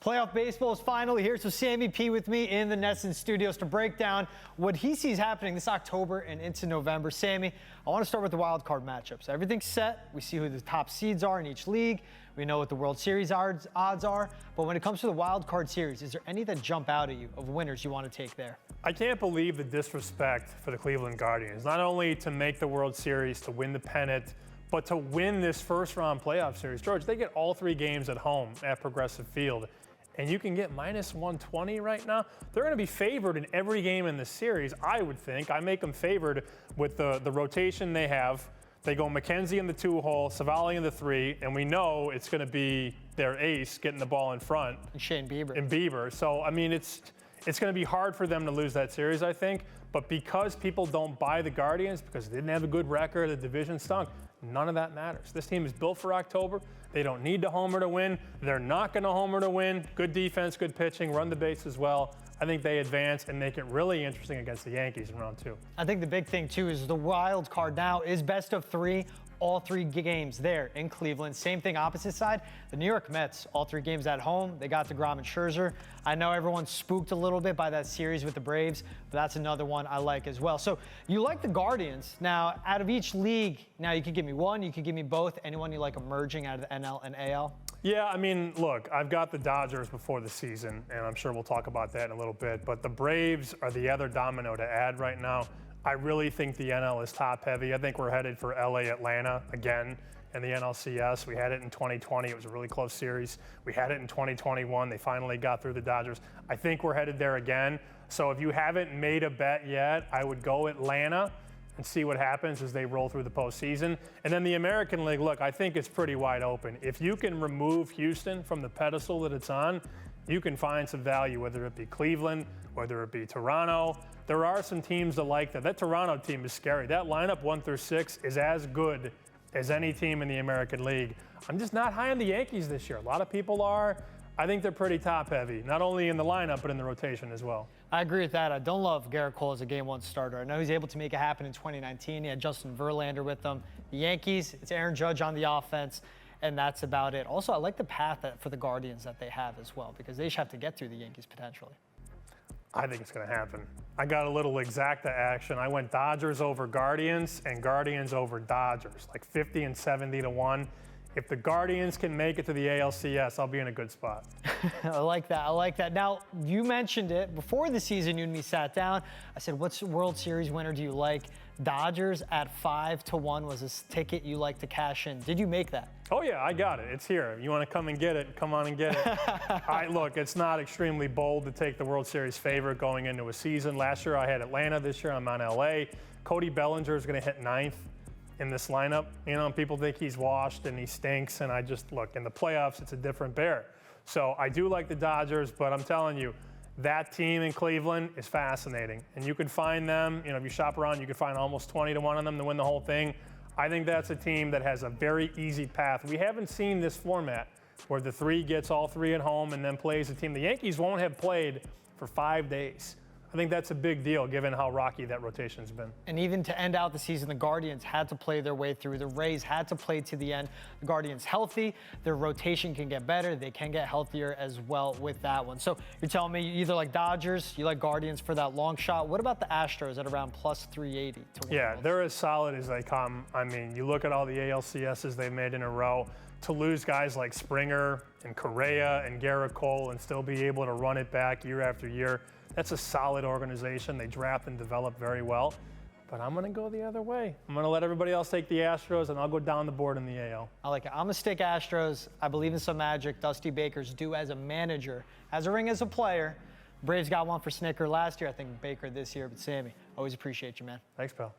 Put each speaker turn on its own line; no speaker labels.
Playoff baseball is finally here, so Sammy P with me in the Nesson studios to break down what he sees happening this October and into November. Sammy, I want to start with the wild card matchups. Everything's set. We see who the top seeds are in each league. We know what the World Series odds are. But when it comes to the wild card series, is there any that jump out at you of winners you want to take there?
I can't believe the disrespect for the Cleveland Guardians. Not only to make the World Series, to win the pennant, but to win this first-round playoff series. George, they get all 3 games at home at Progressive Field, and you can get minus 120 right now. They're going to be favored in every game in the series, I would think. I make them favored with the rotation they have. They go McKenzie in the 2-hole, Savali in the 3, and we know it's going to be their ace getting the ball in front.
And Shane Bieber.
And Bieber. So, I mean, it's going to be hard for them to lose that series, I think. But because people don't buy the Guardians, because they didn't have a good record, the division stunk, none of that matters. This team is built for October. They don't need to homer to win. They're not going to homer to win. Good defense, good pitching, run the base as well. I think they advance and make it really interesting against the Yankees in round 2.
I think the big thing, too, is the wild card now is best of 3. All 3 games there in Cleveland. Same thing opposite side. The New York Mets, all 3 games at home. They got DeGrom and Scherzer. I know everyone's spooked a little bit by that series with the Braves, but that's another one I like as well. So you like the Guardians. Now, out of each league, now you could give me one, you could give me both. Anyone you like emerging out of the NL and AL?
Yeah, I mean, look, I've got the Dodgers before the season, and I'm sure we'll talk about that in a little bit. But the Braves are the other domino to add right now. I really think the NL is top-heavy. I think we're headed for LA, Atlanta again in the NLCS. We had it in 2020. It was a really close series. We had it in 2021. They finally got through the Dodgers. I think we're headed there again. So if you haven't made a bet yet, I would go Atlanta and see what happens as they roll through the postseason. And then the American League, look, I think it's pretty wide open. If you can remove Houston from the pedestal that it's on, you can find some value, whether it be Cleveland, whether it be Toronto. There are some teams that like that. That Toronto team is scary. That lineup 1 through 6 is as good as any team in the American League. I'm just not high on the Yankees this year. A lot of people are. I think they're pretty top-heavy, not only in the lineup, but in the rotation as well.
I agree with that. I don't love Garrett Cole as a Game 1 starter. I know he's able to make it happen in 2019. He had Justin Verlander with them. The Yankees, it's Aaron Judge on the offense, and that's about it. Also, I like the path for the Guardians that they have as well, because they just have to get through the Yankees potentially.
I think it's going to happen. I got a little exacta action. I went Dodgers over Guardians and Guardians over Dodgers, like 50 and 70 to 1. If the Guardians can make it to the ALCS, I'll be in a good spot.
I like that. I like that. Now, you mentioned it before the season. You and me sat down. I said, "What's World Series winner do you like?" Dodgers at 5 to 1 was a ticket you like to cash in. Did you make that?
Oh yeah, I got it. It's here. You want to come and get it? Come on and get it. Look, it's not extremely bold to take the World Series favorite going into a season. Last year I had Atlanta. This year I'm on LA. Cody Bellinger is going to hit 9th in this lineup. You know, people think he's washed and he stinks, and I just look, in the playoffs, it's a different bear. So I do like the Dodgers, but I'm telling you, that team in Cleveland is fascinating. And you can find them, you know, if you shop around, you can find almost 20 to 1 on them to win the whole thing. I think that's a team that has a very easy path. We haven't seen this format where the 3 gets all 3 at home and then plays a team. The Yankees won't have played for 5 days. I think that's a big deal given how rocky that rotation's been.
And even to end out the season, the Guardians had to play their way through. The Rays had to play to the end. The Guardians healthy. Their rotation can get better. They can get healthier as well with that one. So you're telling me you either like Dodgers, you like Guardians for that long shot. What about the Astros at around plus 380?
Yeah, they're as solid as they come. I mean, you look at all the ALCSs they've made in a row. To lose guys like Springer and Correa and Garrett Cole and still be able to run it back year after year, that's a solid organization. They draft and develop very well. But I'm going to go the other way. I'm going to let everybody else take the Astros, and I'll go down the board in the AL.
I like it. I'm going to stick Astros. I believe in some magic. Dusty Baker's due as a manager. Has a ring as a player. Braves got one for Snicker last year. I think Baker this year. But Sammy, always appreciate you, man.
Thanks, pal.